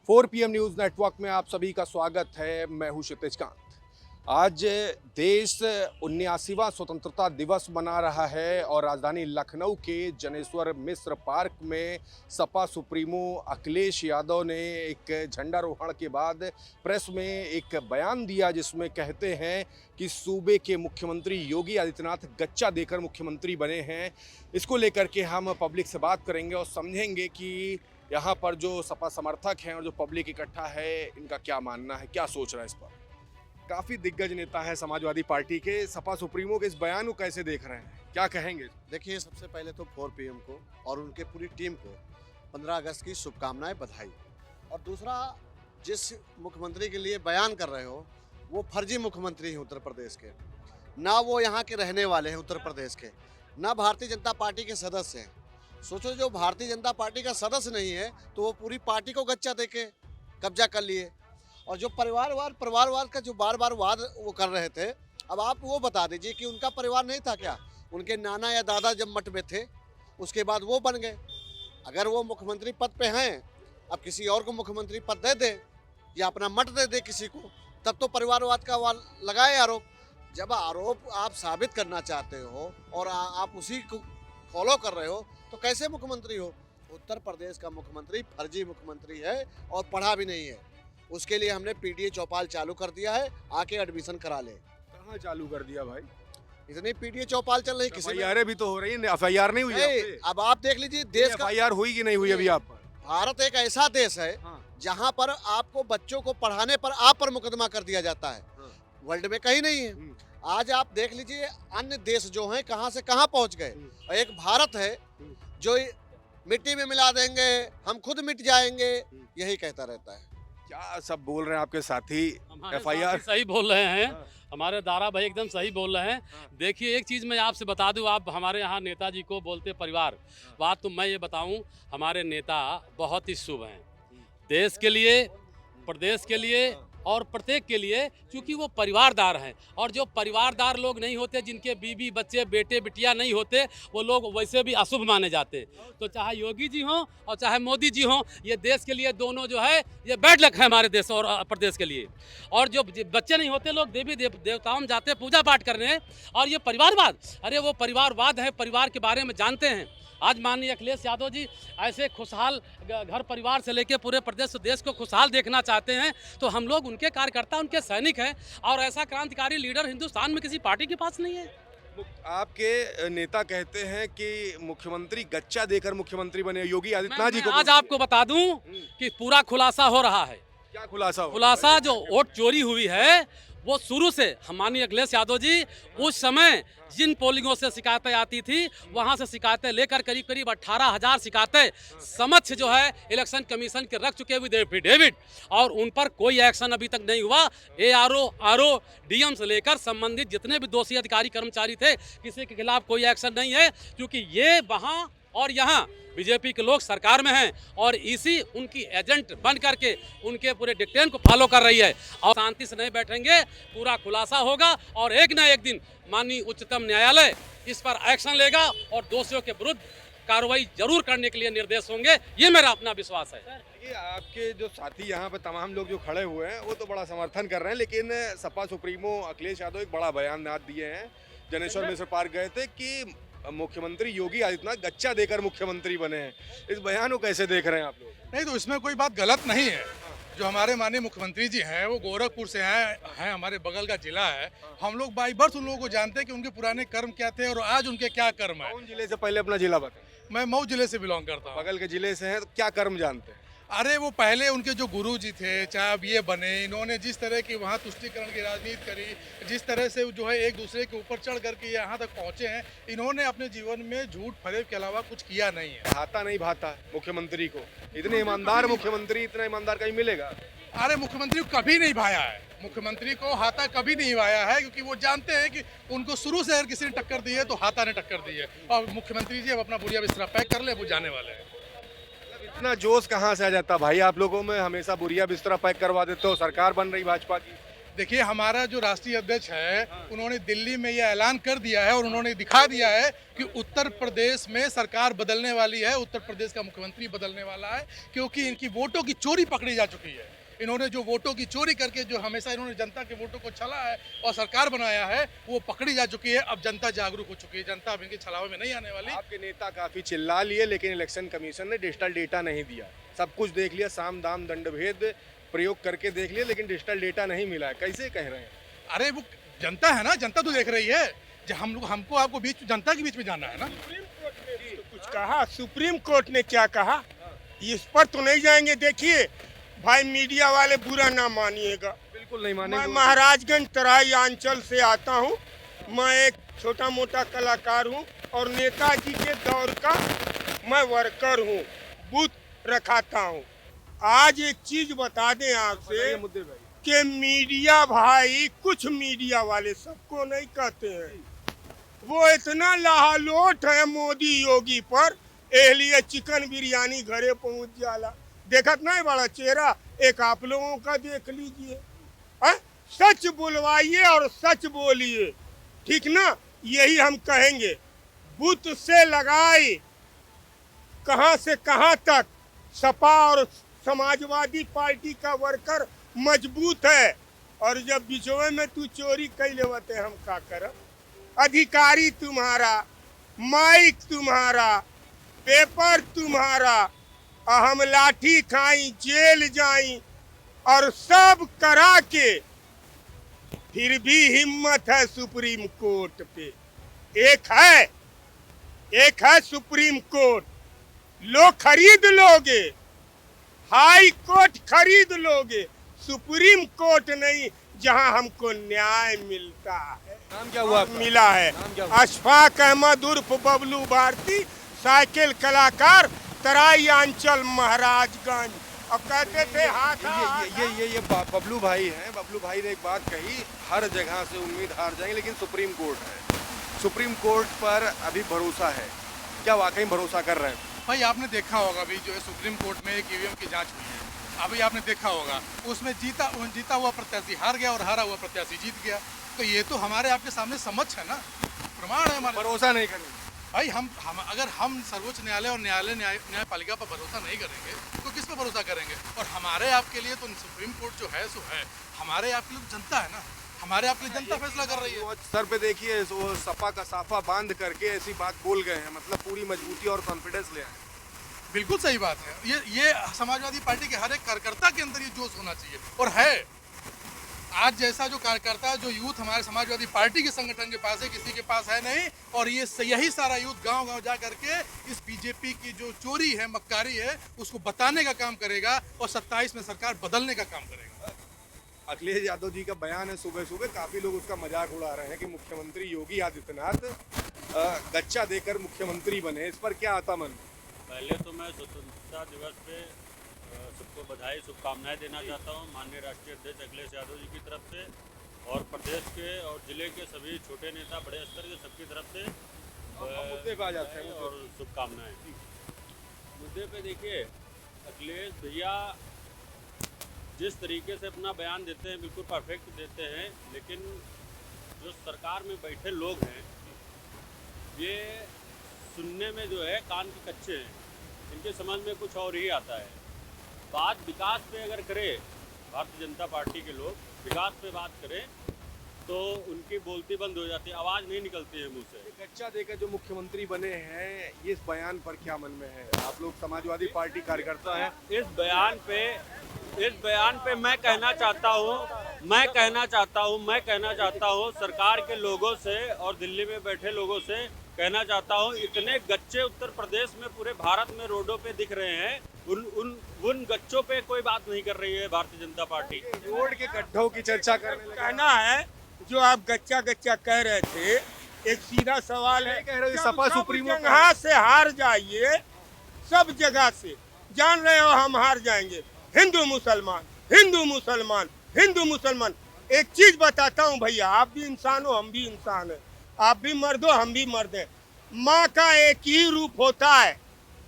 4 PM news network में आप सभी का स्वागत है। मैं हूं क्षितिज कांत। आज देश 79वां स्वतंत्रता दिवस मना रहा है और राजधानी लखनऊ के जनेश्वर मिश्र पार्क में सपा सुप्रीमो अखिलेश यादव ने एक झंडारोहण के बाद प्रेस में एक बयान दिया, जिसमें कहते हैं कि सूबे के मुख्यमंत्री योगी आदित्यनाथ गच्चा देकर मुख्यमंत्री बने हैं। इसको लेकर के हम पब्लिक से बात करेंगे और समझेंगे कि यहाँ पर जो सपा समर्थक हैं और जो पब्लिक इकट्ठा है, इनका क्या मानना है, क्या सोच रहा है इस पर। काफ़ी दिग्गज नेता है समाजवादी पार्टी के, सपा सुप्रीमो के इस बयान को कैसे देख रहे हैं, क्या कहेंगे? देखिए, सबसे पहले तो 4 PM को और उनके पूरी टीम को 15 अगस्त की शुभकामनाएं, बधाई। और दूसरा, जिस मुख्यमंत्री के लिए बयान कर रहे हो वो फर्जी मुख्यमंत्री हैं उत्तर प्रदेश के, ना वो यहाँ के रहने वाले हैं उत्तर प्रदेश के, ना भारतीय जनता पार्टी के सदस्य हैं। सोचो, जो भारतीय जनता पार्टी का सदस्य नहीं है तो वो पूरी पार्टी को गच्चा देके कब्जा कर लिए। और जो परिवारवाद का जो बार बार वाद वो कर रहे थे, अब आप वो बता दीजिए कि उनका परिवार नहीं था क्या? उनके नाना या दादा जब मठ में थे उसके बाद वो बन गए। अगर वो मुख्यमंत्री पद पे हैं, अब किसी और को मुख्यमंत्री पद दे दे या अपना मठ दे दे किसी को, तब तो परिवारवाद का लगाए आरोप। जब आरोप आप साबित करना चाहते हो और आप उसी को फॉलो कर रहे हो तो कैसे मुख्यमंत्री हो? उत्तर प्रदेश का मुख्यमंत्री फर्जी मुख्यमंत्री है और पढ़ा भी नहीं है। उसके लिए हमने PTA चौपाल चालू कर दिया है, आके एडमिशन करा ले। कहाँ चालू कर दिया भाई? इतनी PTA चौपाल चल रही, किसी FIR भी तो हो रही है, FIR नहीं हुई है? अब आप देख लीजिए, देश का FIR हुई कि नहीं हुई अभी आप पर? भारत एक ऐसा देश है जहाँ पर आपको बच्चों को पढ़ाने पर आप पर मुकदमा कर दिया जाता है। वर्ल्ड में कहीं नहीं है। आज आप देख लीजिए, अन्य देश जो हैं कहाँ से कहाँ पहुँच गए, और एक भारत है जो मिट्टी में मिला देंगे, हम खुद मिट जाएंगे, यही कहता रहता है। क्या सब बोल रहे हैं आपके साथी? FIR सही बोल रहे हैं। हमारे दारा भाई एकदम सही बोल रहे हैं। देखिए, एक चीज़ मैं आपसे बता दूं, आप हमारे यहाँ नेताजी को बोलते परिवार, बात तो मैं ये बताऊं, हमारे नेता बहुत ही शुभ हैं देश के लिए, प्रदेश के लिए और प्रत्येक के लिए, क्योंकि वो परिवारदार हैं। और जो परिवारदार लोग नहीं होते, जिनके बीवी बच्चे बेटे बिटिया नहीं होते, वो लोग वैसे भी अशुभ माने जाते। तो चाहे योगी जी हों और चाहे मोदी जी हों, ये देश के लिए दोनों जो है ये बैड लक है हमारे देश और प्रदेश के लिए। और जो बच्चे नहीं होते, लोग देवी देवताओं में जाते पूजा पाठ करने। और ये परिवारवाद, अरे वो परिवारवाद है, परिवार के बारे में जानते हैं। आज माननीय अखिलेश यादव जी ऐसे खुशहाल घर परिवार से लेकर पूरे प्रदेश देश को खुशहाल देखना चाहते हैं, तो हम लोग उनके कार्यकर्ता, उनके सैनिक हैं। और ऐसा क्रांतिकारी लीडर हिंदुस्तान में किसी पार्टी के पास नहीं है। आपके नेता कहते हैं कि मुख्यमंत्री गच्चा देकर मुख्यमंत्री बने योगी आदित्यनाथ जी को। आज आपको बता दूं कि पूरा खुलासा हो रहा है। क्या खुलासा हो? खुलासा जो वोट चोरी हुई है वो शुरू से माननीय अखिलेश यादव जी उस समय जिन पोलिंगों से शिकायतें आती थी, वहां से शिकायतें लेकर करीब करीब 18,000 शिकायतें समक्ष जो है इलेक्शन कमीशन के रख चुके हुए एफिडेविट, और उन पर कोई एक्शन अभी तक नहीं हुआ। ARO, RO, DM से लेकर संबंधित जितने भी दोषी अधिकारी कर्मचारी थे, किसी के खिलाफ कोई एक्शन नहीं है, क्योंकि ये वहाँ और यहाँ बीजेपी के लोग सरकार में हैं और इसी उनकी एजेंट बन करके उनके पूरे डिक्टेन को फॉलो कर रही है। और शांति से नहीं बैठेंगे, पूरा खुलासा होगा और एक ना एक दिन माननीय उच्चतम न्यायालय इस पर एक्शन लेगा और दोषियों के विरुद्ध कार्रवाई जरूर करने के लिए निर्देश होंगे, ये मेरा अपना विश्वास है। ये आपके जो साथी यहाँ पे तमाम लोग जो खड़े हुए हैं वो तो बड़ा समर्थन कर रहे हैं, लेकिन सपा सुप्रीमो अखिलेश यादव एक बड़ा बयान दिए हैं। जनेश्वर मिश्र पार्क गए थे कि मुख्यमंत्री योगी आदित्यनाथ गच्चा देकर मुख्यमंत्री बने हैं। इस बयान को कैसे देख रहे हैं आप लोग? नहीं, तो इसमें कोई बात गलत नहीं है। जो हमारे माननीय मुख्यमंत्री जी हैं वो गोरखपुर से हैं, हमारे बगल का जिला है। हम लोग बाई बर्थ उन लोगों को जानते हैं कि उनके पुराने कर्म क्या थे और आज उनके क्या कर्म है। कौन जिले से? पहले अपना जिला बताएं। मैं मऊ जिले से बिलोंग करता हूँ। बगल के जिले से हैं, तो क्या कर्म जानते हैं? अरे वो पहले उनके जो गुरु जी थे, चाहे अब ये बने, इन्होंने जिस तरह की वहाँ तुष्टीकरण की राजनीति करी, जिस तरह से जो है एक दूसरे के ऊपर चढ़ करके यहाँ तक पहुँचे हैं, इन्होंने अपने जीवन में झूठ फरेब के अलावा कुछ किया नहीं है। भाता नहीं भाता मुख्यमंत्री को? इतने ईमानदार मुख्यमंत्री, इतना ईमानदार कहीं मिलेगा? अरे मुख्यमंत्री को कभी नहीं भाया है, मुख्यमंत्री को हाथा कभी नहीं भाया है, क्योंकि वो जानते हैं कि उनको शुरू से अगर किसी ने टक्कर दी है तो हाथा ने टक्कर दी है। और मुख्यमंत्री जी अब अपना बुढ़िया बिस्तरा पैक कर ले, वो जाने वाले हैं। इतना जोश कहाँ से आ जाता भाई आप लोगों में? हमेशा बुरिया बिस्तरा पैक करवा देते हो, सरकार बन रही भाजपा की। देखिए हमारा जो राष्ट्रीय अध्यक्ष है उन्होंने दिल्ली में यह ऐलान कर दिया है और उन्होंने दिखा दिया है कि उत्तर प्रदेश में सरकार बदलने वाली है, उत्तर प्रदेश का मुख्यमंत्री बदलने वाला है, क्योंकि इनकी वोटों की चोरी पकड़ी जा चुकी है। इन्होंने जो वोटों की चोरी करके जो हमेशा इन्होंने जनता के वोटों को छला है और सरकार बनाया है, वो पकड़ी जा चुकी है। अब जनता जागरूक हो चुकी है, जनता अब इनके छलावे में नहीं आने वाली। आपके नेता काफी चिल्ला लिए, लेकिन इलेक्शन कमीशन ने डिजिटल डेटा नहीं दिया। सब कुछ देख लिया, साम दाम दंड भेद प्रयोग करके देख लिया, लेकिन डिजिटल डेटा नहीं मिला है। कैसे कह रहे हैं? अरे वो जनता है ना, जनता तो देख रही है। जो हम लोग हमको आपको बीच जनता के बीच में जाना है ना। कुछ कहा सुप्रीम कोर्ट ने क्या कहा, इस पर तो नहीं जाएंगे। देखिए भाई, मीडिया वाले बुरा ना मानिएगा, बिल्कुल नहीं मैं मानेंगे। महाराजगंज तराई अंचल से आता हूँ। मैं एक छोटा मोटा कलाकार हूँ और नेताजी के दौर का मैं वर्कर हूँ, बूथ रखाता हूँ। आज एक चीज बता दें आपसे मुद्दे भाई, कि मीडिया भाई, कुछ मीडिया वाले सबको नहीं कहते हैं, वो इतना लाहलोट है मोदी योगी पर, इसलिए चिकन बिरयानी घरे पहुंच जाला। देखत नहीं बड़ा चेहरा एक आप लोगों का देख लीजिए। सच बुलवाइए और सच बोलिए, ठीक ना? यही हम कहेंगे। बूथ से लगाई कहां से कहां तक सपा और समाजवादी पार्टी का वर्कर मजबूत है, और जब बिचौए में तू चोरी कर लेवते हम का करब? अधिकारी तुम्हारा, माइक तुम्हारा, पेपर तुम्हारा, हम लाठी खाई, जेल जाई और सब करा के फिर भी हिम्मत है सुप्रीम कोर्ट पे। एक है सुप्रीम कोर्ट, लोग खरीद लोगे, हाई कोर्ट खरीद लोगे, सुप्रीम कोर्ट नहीं, जहां हमको न्याय मिलता है। नाम क्या हुआ आपका? मिला है नाम क्या हुआ? अशफाक अहमद उर्फ बबलू भारती, साइकिल कलाकार, तराई अंचल महाराजगंज। अब कहते थे हाथ ये बबलू भाई हैं। बबलू भाई ने एक बात कही, हर जगह से उम्मीद हार जाएंगे, लेकिन सुप्रीम कोर्ट है, सुप्रीम कोर्ट पर अभी भरोसा है। क्या वाकई भरोसा कर रहे हैं? भाई आपने देखा होगा अभी जो है सुप्रीम कोर्ट में एक ईवीएम की जांच हुई है, अभी आपने देखा होगा उसमें जीता हुआ प्रत्याशी हार गया और हारा हुआ प्रत्याशी जीत गया। तो ये तो हमारे आपके सामने समझ है ना, प्रमाण है हमारे। भरोसा नहीं करेंगे भाई हम अगर हम सर्वोच्च न्यायालय और न्यायपालिका पर भरोसा नहीं करेंगे तो किस पर भरोसा करेंगे? और हमारे आपके लिए तो सुप्रीम कोर्ट जो है सो है, हमारे आपके लिए तो जनता है ना, हमारे आपके लिए जनता फैसला कर रही है। वो सर पे देखिए, वो सपा का साफा बांध करके ऐसी बात बोल गए हैं, मतलब पूरी मजबूती और कॉन्फिडेंस ले आए। बिल्कुल सही बात है। ये समाजवादी पार्टी के हर एक कार्यकर्ता के अंदर ये जोश होना चाहिए, और है। आज जैसा जो कार्यकर्ता, जो यूथ हमारे समाजवादी पार्टी के संगठन के पास है, किसी के पास है नहीं। और ये यही सारा यूथ गांव-गांव जा करके इस बीजेपी की जो चोरी है, मक्कारी है, उसको बताने का काम करेगा और 27 में सरकार बदलने का काम करेगा। अखिलेश यादव जी का बयान है, सुबह सुबह काफी लोग उसका मजाक उड़ा रहे हैं कि मुख्यमंत्री योगी आदित्यनाथ गच्चा देकर मुख्यमंत्री बने, इस पर क्या आता मन? पहले तो मैं स्वतंत्रता दिवस पे सबको बधाई शुभकामनाएं देना चाहता हूं, माननीय राष्ट्रीय अध्यक्ष अखिलेश यादव जी की तरफ से, और प्रदेश के और जिले के सभी छोटे नेता, बड़े स्तर के सबकी तरफ से मुद्दे पे आ जाते हैं और शुभकामनाएं। मुद्दे पे देखिए, अखिलेश भैया जिस तरीके से अपना बयान देते हैं बिल्कुल परफेक्ट देते हैं, लेकिन जो सरकार में बैठे लोग हैं ये सुनने में जो है कान के कच्चे हैं, इनके समझ में कुछ और ही आता है। बात विकास पे अगर करें, भारतीय जनता पार्टी के लोग विकास पे बात करें तो उनकी बोलती बंद हो जाती है, आवाज़ नहीं निकलती है मुंह से। गच्चा देकर जो मुख्यमंत्री बने हैं, ये इस बयान पर क्या मन में है? आप लोग समाजवादी पार्टी कार्यकर्ता हैं। इस बयान पे मैं कहना चाहता हूँ सरकार के लोगों से और दिल्ली में बैठे लोगों से कहना चाहता हूँ, इतने गच्चे उत्तर प्रदेश में पूरे भारत में रोडों पे दिख रहे हैं, उन गच्चों पे कोई बात नहीं कर रही है भारतीय जनता पार्टी। रोड के गड्ढों की चर्चा करने लगे। कहना है जो आप गच्चा गच्चा कह रहे थे, एक सीधा सवाल है, कह रहे हो सपा सुप्रीमो जगह से हार जाइए, सब जगह से जान रहे हो हम हार जाएंगे। हिंदू मुसलमान, हिंदू मुसलमान, हिंदू मुसलमान। एक चीज बताता हूँ भैया, आप भी इंसान हो, हम भी इंसान है, आप भी मर्द हो, हम भी मर्द हैं। माँ का एक ही रूप होता है,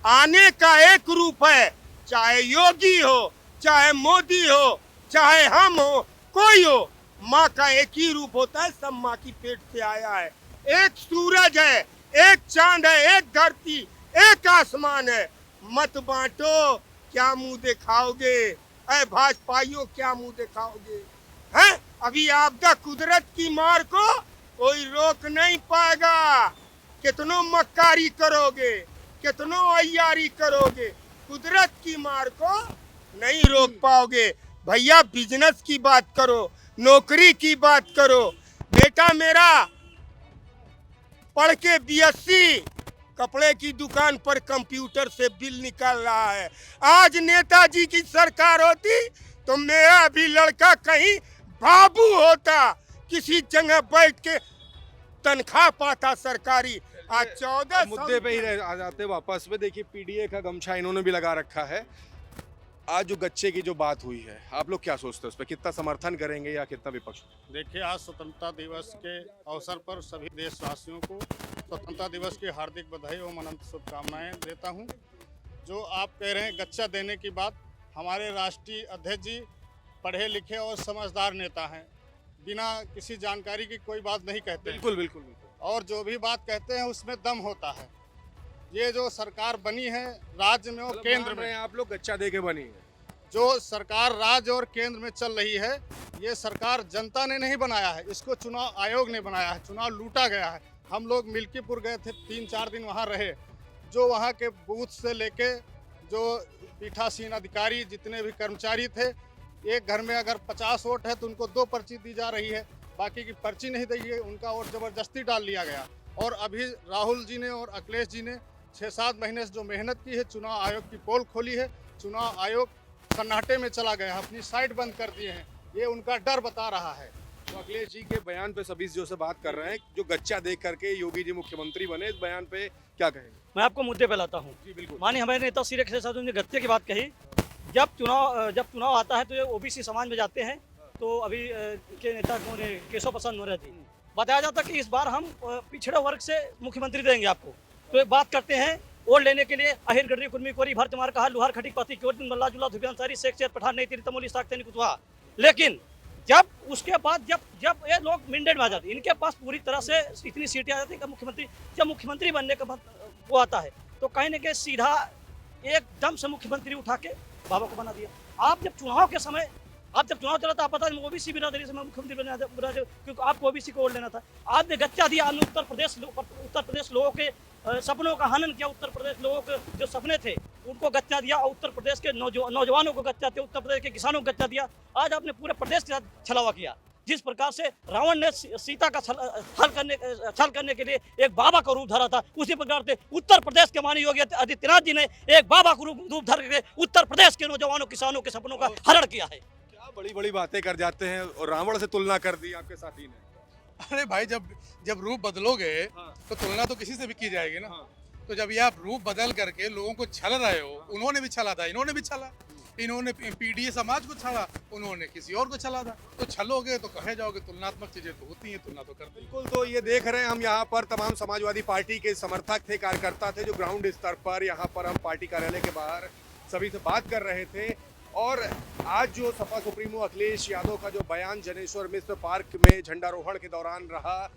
आने का एक रूप है, चाहे योगी हो, चाहे मोदी हो, चाहे हम हो, कोई हो, माँ का एक ही रूप होता है, सब माँ की पेट से आया है। एक सूरज है, एक चांद है, एक धरती, एक आसमान है। मत बांटो, क्या मुंह दिखाओगे? अरे भाजपाइयों, क्या मुंह दिखाओगे? हैं? अभी आपदा कुदरत की मार को कोई रोक नहीं पाएगा। कितनों मक्कारी करोगे, कितनों अय्यारी करोगे, कुदरत की मार को नहीं रोक पाओगे। भैया बिजनेस की बात करो, नौकरी की बात करो। बेटा मेरा पढ़ के बीएससी कपड़े की दुकान पर कंप्यूटर से बिल निकाल रहा है। आज नेताजी की सरकार होती तो मेरा भी लड़का कहीं बाबू होता, किसी जगह बैठ के तनख्वाह पाता सरकारी। आज 14 मुद्दे पे ही आ जाते वापस में। देखिए पीडीए का गमछा इन्होंने भी लगा रखा है। आज जो गच्चे की जो बात हुई है, आप लोग क्या सोचते हैं उस पर? कितना समर्थन करेंगे या कितना विपक्ष? देखिए, आज स्वतंत्रता दिवस के अवसर पर सभी देशवासियों को स्वतंत्रता दिवस की हार्दिक बधाई एवं अनंत शुभकामनाएं देता हूं। जो आप कह रहे हैं गच्चा देने की बात, हमारे राष्ट्रीय अध्यक्ष जी पढ़े लिखे और समझदार नेता हैं, बिना किसी जानकारी की कोई बात नहीं कहते हैं। बिल्कुल बिल्कुल बिल्कुल। और जो भी बात कहते हैं उसमें दम होता है। ये जो सरकार बनी है राज्य में और केंद्र में, आप लोग गच्चा दे के बनी है। जो सरकार राज्य और केंद्र में चल रही है, ये सरकार जनता ने नहीं बनाया है, इसको चुनाव आयोग ने बनाया है। चुनाव लूटा गया है। हम लोग मिल्कीपुर गए थे, 3-4 दिन वहाँ रहे। जो वहाँ के बूथ से लेके जो पीठासीन अधिकारी जितने भी कर्मचारी थे, एक घर में अगर 50 वोट है तो उनको 2 पर्ची दी जा रही है, बाकी की पर्ची नहीं दी है। उनका वोट ज़बरदस्ती डाल लिया गया। और अभी राहुल जी ने और अखिलेश जी ने 6-7 महीने से जो मेहनत की है, चुनाव आयोग की पोल खोली है, चुनाव आयोग सन्नाटे में चला गया, अपनी साइट बंद कर दिए हैं। ये उनका डर बता रहा है। तो अखिलेश जी के बयान पे सभी जो से बात कर रहे हैं, जो गच्चा देख करके योगी जी मुख्यमंत्री बने, इस बयान पे क्या कहेंगे? मैं आपको मुद्दे पे लाता हूँ। जी बिल्कुल। माननीय हमारे नेता श्री अखिलेश यादव ने गत्ते की बात कही। जब चुनाव आता है तो ये ओबीसी समाज में जाते हैं। तो अभी के नेता केशव प्रसाद मौर्य जी, बताया जाता कि इस बार हम पिछड़े वर्ग से मुख्यमंत्री देंगे आपको। तो एक बात करते हैं वोट लेने के लिए अहिर गडरी कुर्मी कोरी भर तुम्हार कहा लुहार खटिक पाती क्यों मल्ला जुला धुबियान सारी शेख शेर पठान नहीं तेरी तमोली साख तेनी कुतवा। लेकिन जब उसके बाद जब ये लोग मिंडेड में आ जाते, इनके पास पूरी तरह से इतनी सीटें आ जाती कि मुख्यमंत्री जब मुख्यमंत्री बनने का वो आता है तो कहीं ना कहीं सीधा एकदम से मुख्यमंत्री उठा के बाबा को बना दिया। आप जब चुनाव चला था, आप पता नहीं ओबीसी बिरादरी से मैं मुख्यमंत्री बना, क्योंकि आपको ओबीसी को वोट लेना था। आपने गच्चा दिया। आपने उत्तर प्रदेश लोगों के सपनों का हनन किया। उत्तर प्रदेश लोगों के जो सपने थे उनको गच्चा दिया, और उत्तर प्रदेश के नौजवानों को गच्चा दिया, उत्तर प्रदेश के किसानों को गच्चा दिया। आज आपने पूरे प्रदेश के साथ छलावा किया। जिस प्रकार से रावण ने सीता का छल करने के लिए एक बाबा का रूप धरा था, उसी प्रकार से उत्तर प्रदेश के माननीय योगी आदित्यनाथ जी ने एक बाबा का रूप धर के उत्तर प्रदेश के नौजवानों किसानों के सपनों का हरण किया है। क्या बड़ी बड़ी बातें कर जाते हैं, और रावण से तुलना कर दी आपके साथी ने। अरे भाई, जब रूप बदलोगे तो तुलना तो किसी से भी की जाएगी ना। तो जब ये आप रूप बदल करके लोगों को छल रहे हो, उन्होंने भी छला था, इन्होंने भी छला, इन्होंने पीडीए समाज को छला, उन्होंने किसी और को छला था। तो छलोगे तो कहे जाओगे, तुलनात्मक चीजें तो होती हैं, तुलना तो करते हैं। बिल्कुल। तो ये देख रहे हैं हम यहाँ पर तमाम समाजवादी पार्टी के समर्थक थे, कार्यकर्ता थे, जो ग्राउंड स्तर पर यहाँ पर हम पार्टी कार्यालय के बाहर सभी से बात कर रहे थे। और आज जो सपा सुप्रीमो अखिलेश यादव का जो बयान जनेश्वर मिश्र पार्क में झंडारोहण के दौरान रहा,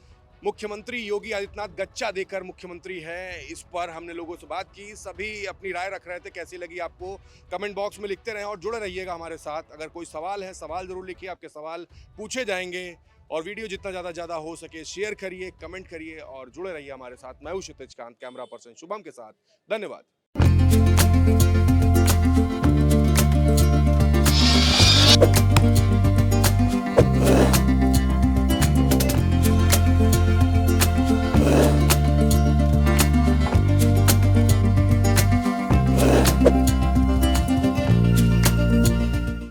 मुख्यमंत्री योगी आदित्यनाथ गच्चा देकर मुख्यमंत्री है, इस पर हमने लोगों से बात की। सभी अपनी राय रख रहे थे। कैसी लगी आपको कमेंट बॉक्स में लिखते रहें और जुड़े रहिएगा हमारे साथ। अगर कोई सवाल है, सवाल जरूर लिखिए, आपके सवाल पूछे जाएंगे। और वीडियो जितना ज़्यादा हो सके शेयर करिए, कमेंट करिए और जुड़े रहिए हमारे साथ। मैं हूं क्षितिज कांत, कैमरा पर्सन शुभम के साथ। धन्यवाद।